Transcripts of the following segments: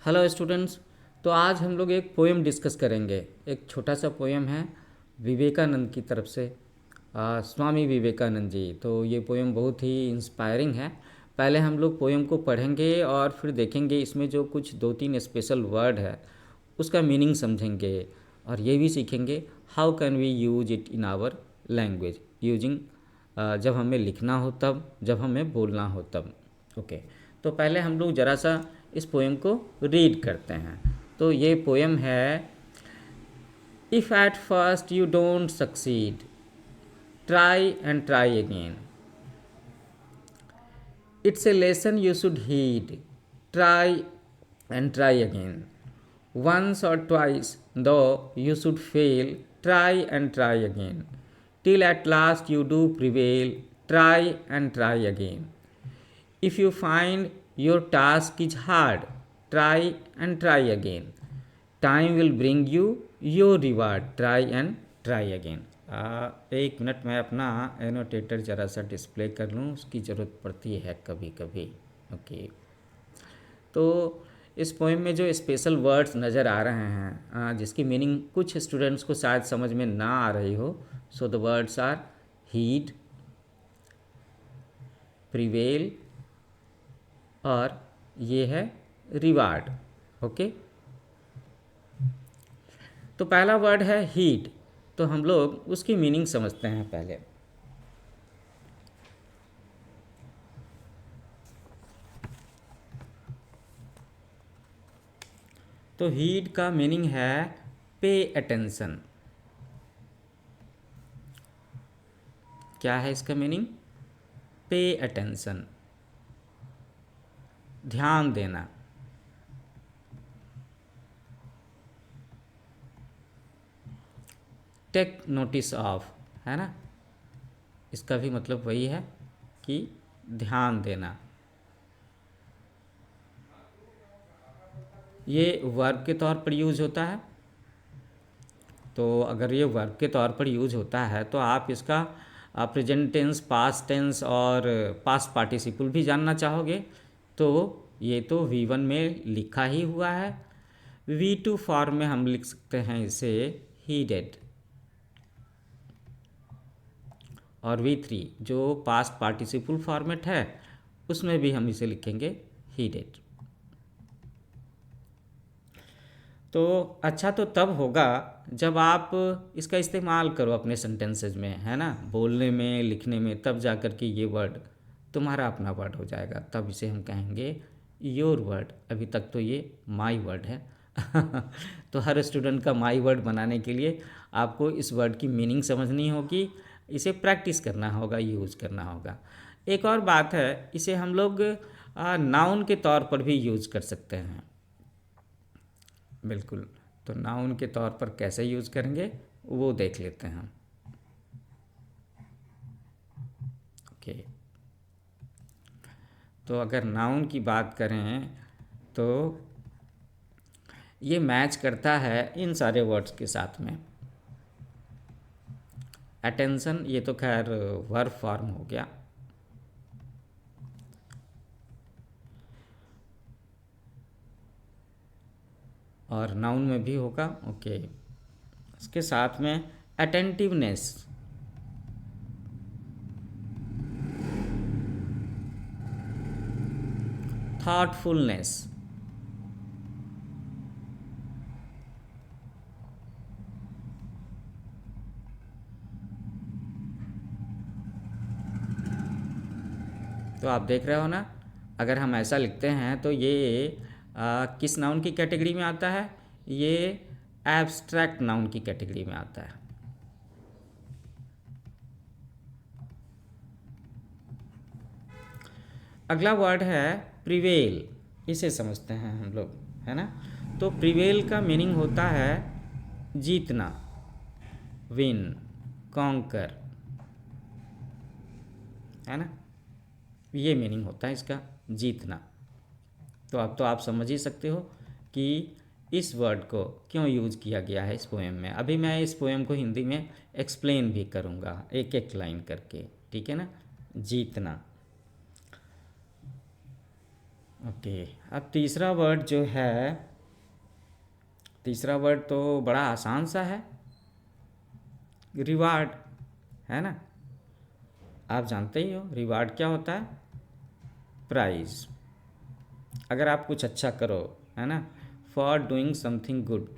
Hello students. तो आज हम लोग एक पोएम डिस्कस करेंगे। एक छोटा सा पोएम है विवेकानंद की तरफ से, स्वामी विवेकानंद जी। तो ये पोएम बहुत ही इंस्पायरिंग है। पहले हम लोग पोएम को पढ़ेंगे और फिर देखेंगे इसमें जो कुछ दो तीन स्पेशल वर्ड है उसका मीनिंग समझेंगे, और ये भी सीखेंगे how can we use it in our language using, जब हमें लिखना हो तब, जब हमें बोलना हो तब। ओके। तो पहले हम लोग ज़रा सा इस पोएम को रीड करते हैं। तो ये पोएम है, if at first you don't succeed, try and try again. It's a lesson you should heed, try and try again. Once or twice, though you should fail, try and try again. Till at last you do prevail, try and try again. If you find your task is hard, try and try again. Time will bring you your reward, try and try again. एक minute में अपना एनोटेटर ज़रा सा display कर लूँ, उसकी ज़रूरत पड़ती है कभी कभी। ओके। तो इस पोएम में जो स्पेशल वर्ड्स नज़र आ रहे हैं, जिसकी मीनिंग कुछ स्टूडेंट्स को शायद समझ में ना आ रही हो, so the words are heed, prevail और ये है रिवार्ड। ओके। तो पहला वर्ड है हीड। तो हम लोग उसकी मीनिंग समझते हैं पहले। तो हीड का मीनिंग है पे अटेंशन। क्या है इसका मीनिंग? पे अटेंशन, ध्यान देना। टेक नोटिस ऑफ, है ना, इसका भी मतलब वही है कि ध्यान देना। ये वर्ब के तौर पर यूज होता है। तो अगर ये वर्ब के तौर पर यूज होता है तो आप इसका प्रेजेंट टेंस, पास्ट टेंस और पास्ट पार्टिसिपल भी जानना चाहोगे। तो ये तो V1 में लिखा ही हुआ है। V2 फॉर्म में हम लिख सकते हैं इसे हीडेड, और V3 जो पास्ट पार्टिसिपल फॉर्मेट है उसमें भी हम इसे लिखेंगे हीडेड। तो अच्छा तो तब होगा जब आप इसका इस्तेमाल करो अपने सेंटेंसेज में, है ना, बोलने में, लिखने में, तब जा कर के ये वर्ड तुम्हारा अपना वर्ड हो जाएगा। तब इसे हम कहेंगे योर वर्ड। अभी तक तो ये माई वर्ड है। तो हर स्टूडेंट का माई वर्ड बनाने के लिए आपको इस वर्ड की मीनिंग समझनी होगी, इसे प्रैक्टिस करना होगा, यूज़ करना होगा। एक और बात है, इसे हम लोग नाउन के तौर पर भी यूज़ कर सकते हैं। बिल्कुल। तो नाउन के तौर पर कैसे यूज़ करेंगे वो देख लेते हैं हम। ओके। तो अगर नाउन की बात करें तो ये मैच करता है इन सारे वर्ड्स के साथ में। अटेंशन ये तो खैर वर्ब फॉर्म हो गया, और नाउन में भी होगा। ओके। इसके साथ में अटेंटिवनेस, थॉटफुलनेस, तो आप देख रहे हो ना, अगर हम ऐसा लिखते हैं तो ये किस नाउन की कैटेगरी में आता है? ये एब्स्ट्रैक्ट नाउन की कैटेगरी में आता है। अगला वर्ड है प्रिवेल। इसे समझते हैं हम लोग, है ना। तो प्रिवेल का मीनिंग होता है जीतना, विन, कॉन्कर, है ना। ये मीनिंग होता है इसका, जीतना। तो अब तो आप समझ ही सकते हो कि इस वर्ड को क्यों यूज़ किया गया है इस पोएम में। अभी मैं इस पोएम को हिंदी में एक्सप्लेन भी करूँगा एक एक लाइन करके, ठीक है ना। जीतना। ओके, अब तीसरा वर्ड जो है, तीसरा वर्ड तो बड़ा आसान सा है, रिवार्ड, है ना। आप जानते ही हो रिवार्ड क्या होता है, प्राइज। अगर आप कुछ अच्छा करो, है ना, फॉर डूइंग समथिंग गुड,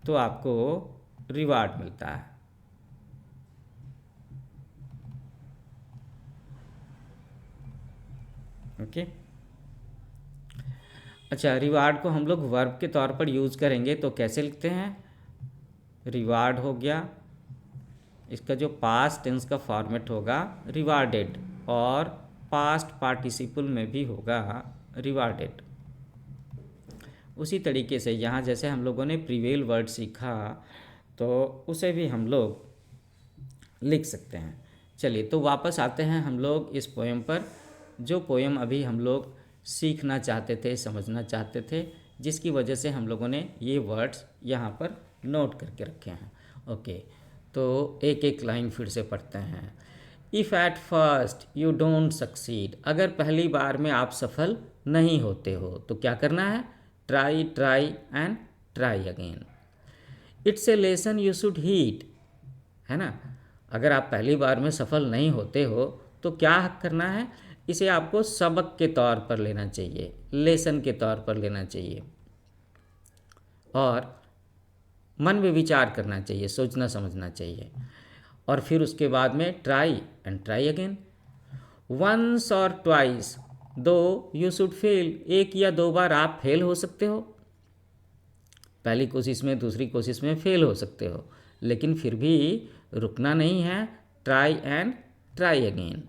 तो आपको रिवार्ड मिलता है। ओके, अच्छा, रिवार्ड को हम लोग वर्ब के तौर पर यूज़ करेंगे तो कैसे लिखते हैं, रिवार्ड हो गया, इसका जो पास्ट टेंस का फॉर्मेट होगा रिवार्डेड, और पास्ट पार्टिसिपल में भी होगा रिवार्डेड। उसी तरीके से यहाँ जैसे हम लोगों ने प्रीवेल वर्ड सीखा, तो उसे भी हम लोग लिख सकते हैं। चलिए, तो वापस आते हैं हम लोग इस पोएम पर, जो पोएम अभी हम लोग सीखना चाहते थे, समझना चाहते थे, जिसकी वजह से हम लोगों ने ये वर्ड्स यहाँ पर नोट करके रखे हैं। ओके, तो एक एक लाइन फिर से पढ़ते हैं। If at first you don't succeed, अगर पहली बार में आप सफल नहीं होते हो तो क्या करना है, try try and try again. It's a lesson you should heed, है ना। अगर आप पहली बार में सफल नहीं होते हो तो क्या करना है, इसे आपको सबक के तौर पर लेना चाहिए, लेसन के तौर पर लेना चाहिए, और मन में विचार करना चाहिए, सोचना समझना चाहिए। और फिर उसके बाद में try and try again, once or twice though you should fail, एक या दो बार आप फेल हो सकते हो, पहली कोशिश में दूसरी कोशिश में फेल हो सकते हो, लेकिन फिर भी रुकना नहीं है, try and try again,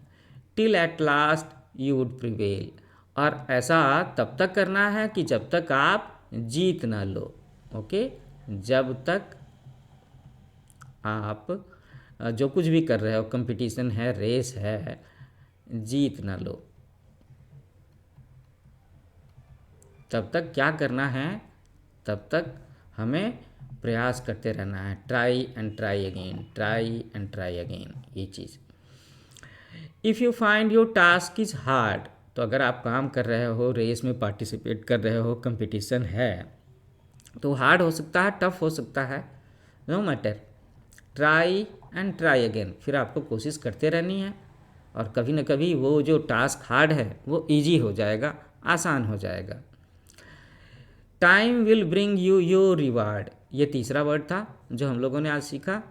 till at last you would prevail, और ऐसा तब तक करना है कि जब तक आप जीत ना लो। ओके, जब तक आप जो कुछ भी कर रहे हो, कंपटीशन है, रेस है, जीत ना लो, तब तक क्या करना है, तब तक हमें प्रयास करते रहना है, try and try again, try and try again, ये चीज़। If you find your task is hard, तो अगर आप काम कर रहे हो, रेस में पार्टिसिपेट कर रहे हो, कंपटीशन है, तो हार्ड हो सकता है, टफ हो सकता है, no matter, try and try again, फिर आपको कोशिश करते रहनी है, और कभी ना कभी वो जो टास्क हार्ड है वो इजी हो जाएगा, आसान हो जाएगा। Time will bring you your reward, ये तीसरा वर्ड था जो हम लोगों ने आज सीखा,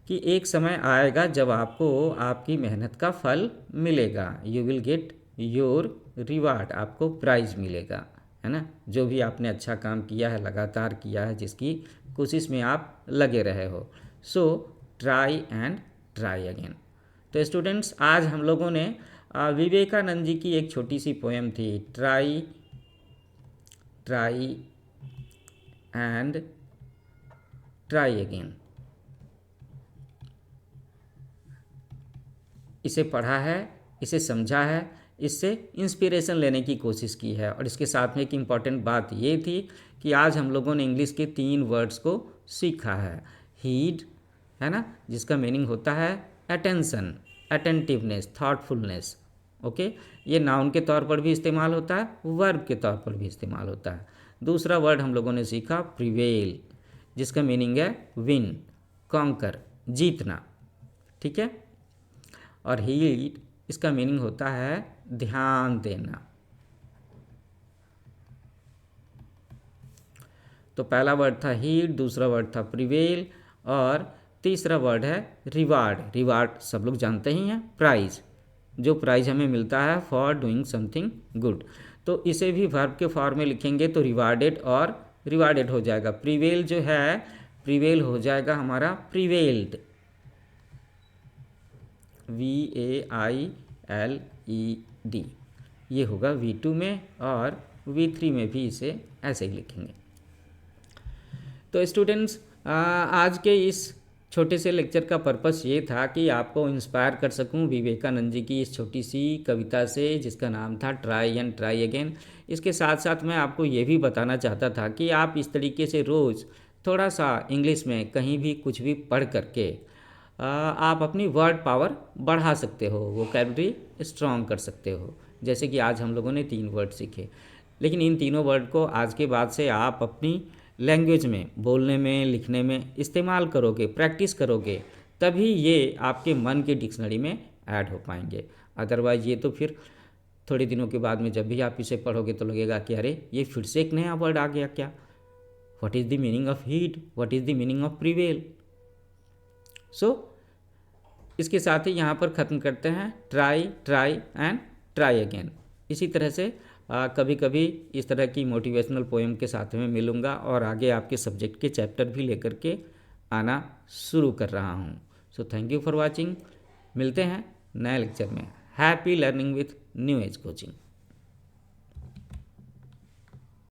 कि एक समय आएगा जब आपको आपकी मेहनत का फल मिलेगा, you will get your reward, आपको प्राइज मिलेगा, है ना, जो भी आपने अच्छा काम किया है, लगातार किया है, जिसकी कोशिश में आप लगे रहे हो। So try and try again. तो स्टूडेंट्स, आज हम लोगों ने विवेकानंद जी की एक छोटी सी पोएम थी, try try and try again, इसे पढ़ा है, इसे समझा है, इससे इंस्पिरेशन लेने की कोशिश की है। और इसके साथ में एक इम्पॉर्टेंट बात ये थी कि आज हम लोगों ने इंग्लिश के 3 वर्ड्स को सीखा है। हीड, है ना, जिसका मीनिंग होता है अटेंशन, अटेंटिवनेस, थॉटफुलनेस। ओके, ये नाउन के तौर पर भी इस्तेमाल होता है, वर्ब के तौर पर भी इस्तेमाल होता है। दूसरा वर्ड हम लोगों ने सीखा प्रिवेल, जिसका मीनिंग है विन, कॉन्कर, जीतना, ठीक है। और हीड, इसका मीनिंग होता है ध्यान देना। तो पहला वर्ड था हीड, दूसरा वर्ड था प्रिवेल, और तीसरा वर्ड है रिवार्ड। रिवार्ड सब लोग जानते ही हैं, प्राइज, जो प्राइज हमें मिलता है फॉर डूइंग समथिंग गुड। तो इसे भी वर्ब के फॉर्म में लिखेंगे तो रिवार्डेड और रिवार्डेड हो जाएगा। प्रिवेल जो है, प्रिवेल हो जाएगा हमारा प्रिवेल्ड, VAILED, ये होगा V2 में, और V3 में भी इसे ऐसे ही लिखेंगे। तो स्टूडेंट्स, आज के इस छोटे से लेक्चर का पर्पस ये था कि आपको इंस्पायर कर सकूं विवेकानंद जी की इस छोटी सी कविता से, जिसका नाम था ट्राई एंड ट्राई अगेन। इसके साथ साथ मैं आपको ये भी बताना चाहता था कि आप इस तरीके से रोज़ थोड़ा सा इंग्लिश में कहीं भी कुछ भी पढ़ करके आप अपनी वर्ड पावर बढ़ा सकते हो, वोकैबुलरी स्ट्रॉन्ग कर सकते हो, जैसे कि आज हम लोगों ने 3 वर्ड सीखे, लेकिन इन तीनों वर्ड को आज के बाद से आप अपनी लैंग्वेज में बोलने में, लिखने में इस्तेमाल करोगे, प्रैक्टिस करोगे, तभी ये आपके मन के डिक्शनरी में ऐड हो पाएंगे। अदरवाइज ये तो फिर थोड़े दिनों के बाद में जब भी आप इसे पढ़ोगे तो लगेगा कि अरे ये फिर से एक नया वर्ड आ गया क्या। What is the meaning of heat, what is the meaning of prevail. So इसके साथ ही यहाँ पर ख़त्म करते हैं। Try, try and try again. इसी तरह से कभी कभी इस तरह की मोटिवेशनल पोएम के साथ में मिलूँगा और आगे आपके सब्जेक्ट के चैप्टर भी लेकर के आना शुरू कर रहा हूँ। So thank you for watching. मिलते हैं नए लेक्चर में। Happy learning with new age coaching.